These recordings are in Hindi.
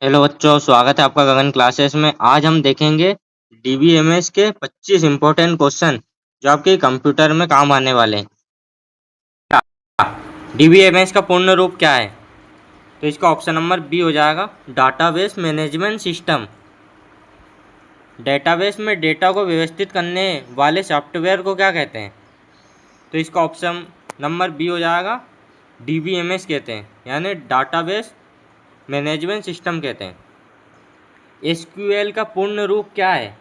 हेलो बच्चों, स्वागत है आपका गगन क्लासेस में। आज हम देखेंगे डीबीएमएस के 25 इंपॉर्टेंट क्वेश्चन जो आपके कंप्यूटर में काम आने वाले हैं। डीबीएमएस का पूर्ण रूप क्या है? तो इसका ऑप्शन नंबर बी हो जाएगा, डाटाबेस मैनेजमेंट सिस्टम। डेटाबेस में डेटा को व्यवस्थित करने वाले सॉफ्टवेयर को क्या कहते हैं? तो इसका ऑप्शन नंबर बी हो जाएगा, डीबीएमएस कहते हैं, यानी डाटाबेस मैनेजमेंट सिस्टम कहते हैं। एसक्यूएल का पूर्ण रूप क्या है?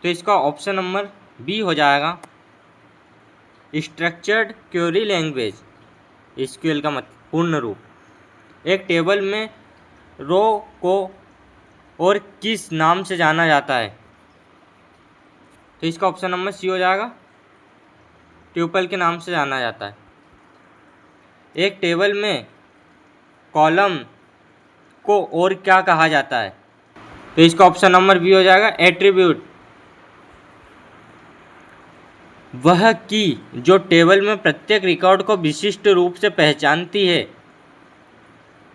तो इसका ऑप्शन नंबर बी हो जाएगा, स्ट्रक्चर्ड क्वेरी लैंग्वेज। एसक्यूएल का पूर्ण रूप एक टेबल में रो को और किस नाम से जाना जाता है? तो इसका ऑप्शन नंबर सी हो जाएगा, ट्यूपल के नाम से जाना जाता है। एक टेबल में कॉलम को और क्या कहा जाता है? तो इसका ऑप्शन नंबर बी हो जाएगा, एट्रीब्यूट। वह की जो टेबल में प्रत्येक रिकॉर्ड को विशिष्ट रूप से पहचानती है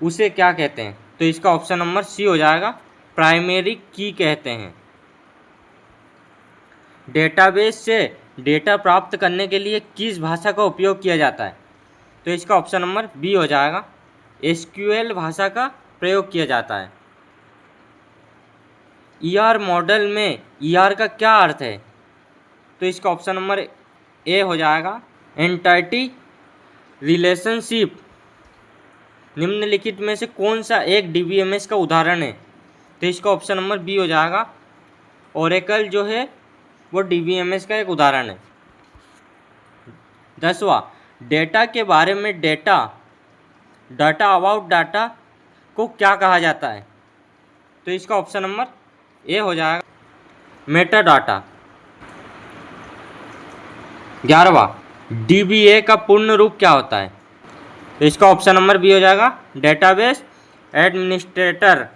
उसे क्या कहते हैं? तो इसका ऑप्शन नंबर सी हो जाएगा, प्राइमरी की कहते हैं। डेटाबेस से डेटा प्राप्त करने के लिए किस भाषा का उपयोग किया जाता है? तो इसका ऑप्शन नंबर बी हो जाएगा, एसक्यूएल भाषा का प्रयोग किया जाता है। ईआर मॉडल में ईआर का क्या अर्थ है? तो इसका ऑप्शन नंबर ए हो जाएगा, एंटिटी रिलेशनशिप। निम्नलिखित में से कौन सा एक डीबीएमएस का उदाहरण है? तो इसका ऑप्शन नंबर बी हो जाएगा, ओरेकल जो है वो डीबीएमएस का एक उदाहरण है। 10वां, डेटा के बारे में डाटा अबाउट डाटा को क्या कहा जाता है? तो इसका ऑप्शन नंबर ए हो जाएगा, मेटा डाटा। 11वां, डीबीए का पूर्ण रूप क्या होता है? तो इसका ऑप्शन नंबर बी हो जाएगा, डेटाबेस एडमिनिस्ट्रेटर।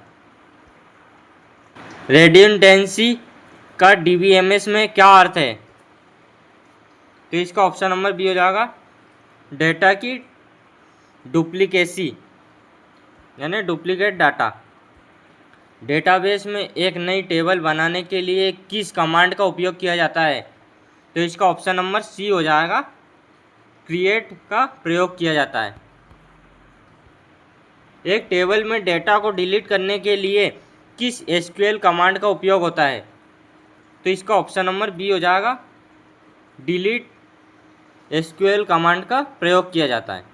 रेडंडेंसी का डीबीएमएस में क्या अर्थ है? तो इसका ऑप्शन नंबर बी हो जाएगा, डेटा की डुप्लीकेसी, यानी डुप्लीकेट डाटा। डेटाबेस में एक नई टेबल बनाने के लिए किस कमांड का उपयोग किया जाता है? तो इसका ऑप्शन नंबर सी हो जाएगा, क्रिएट का प्रयोग किया जाता है। एक टेबल में डेटा को डिलीट करने के लिए किस एसक्यूएल कमांड का उपयोग होता है? तो इसका ऑप्शन नंबर बी हो जाएगा, डिलीट एसक्यूएल कमांड का प्रयोग किया जाता है।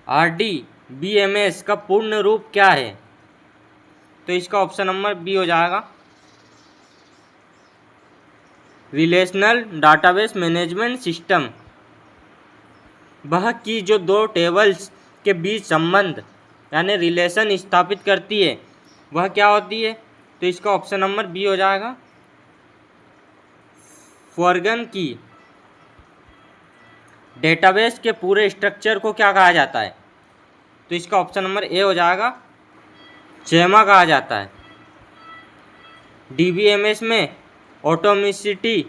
आरडीबीएमएस का पूर्ण रूप क्या है? तो इसका ऑप्शन नंबर बी हो जाएगा, रिलेशनल डाटाबेस मैनेजमेंट सिस्टम। वह की जो दो टेबल्स के बीच संबंध यानी रिलेशन स्थापित करती है वह क्या होती है? तो इसका ऑप्शन नंबर बी हो जाएगा, फॉरगन की। डेटाबेस के पूरे स्ट्रक्चर को क्या कहा जाता है? तो इसका ऑप्शन नंबर ए हो जाएगा, जेमा कहा जाता है। डीबीएमएस में ऑटोमेसिटी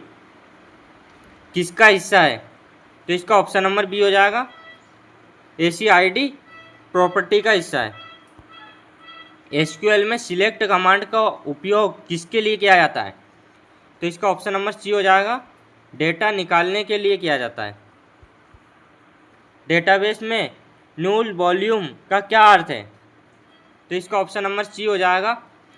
किसका हिस्सा है? तो इसका ऑप्शन नंबर बी हो जाएगा, एसीआईडी प्रॉपर्टी का हिस्सा है। एसक्यूएल में सिलेक्ट कमांड का उपयोग किसके लिए किया जाता है? तो इसका ऑप्शन नंबर सी हो जाएगा, डेटा निकालने के लिए किया जाता है। डेटाबेस में न्यूल वॉल्यूम का क्या अर्थ है? तो इसका ऑप्शन नंबर सी हो जाएगा,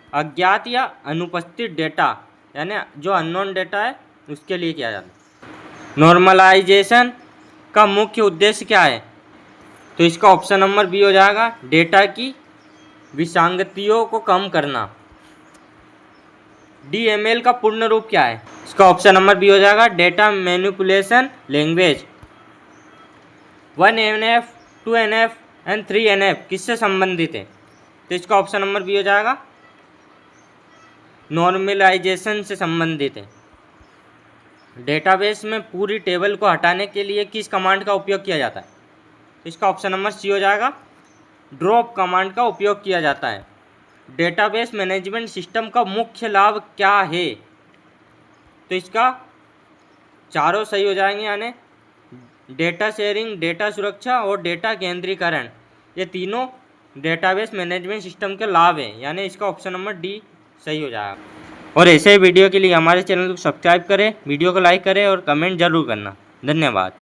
अज्ञात या अनुपस्थित डेटा, यानी जो अननोन डेटा है उसके लिए किया जाता है। नॉर्मलाइजेशन का मुख्य उद्देश्य क्या है? तो इसका ऑप्शन नंबर बी हो जाएगा, डेटा की विसंगतियों को कम करना। डीएमएल का पूर्ण रूप क्या है? इसका ऑप्शन नंबर बी हो जाएगा, data manipulation language. 1NF, 2NF and 3NF किससे संबंधित है? तो इसका ऑप्शन नंबर बी हो जाएगा, नॉर्मलाइजेशन से संबंधित है। डेटाबेस में पूरी टेबल को हटाने के लिए किस कमांड का उपयोग किया जाता है? इसका ऑप्शन नंबर सी हो जाएगा, ड्रॉप कमांड का उपयोग किया जाता है। डेटाबेस मैनेजमेंट सिस्टम का मुख्य लाभ क्या है? तो इसका चारों सही हो जाएंगे, यानी डेटा शेयरिंग, डेटा सुरक्षा और डेटा केंद्रीकरण, ये तीनों डेटाबेस मैनेजमेंट सिस्टम के लाभ हैं, यानी इसका ऑप्शन नंबर डी सही हो जाएगा। और ऐसे वीडियो के लिए हमारे चैनल को सब्सक्राइब करें, वीडियो को लाइक करें और कमेंट जरूर करना। धन्यवाद।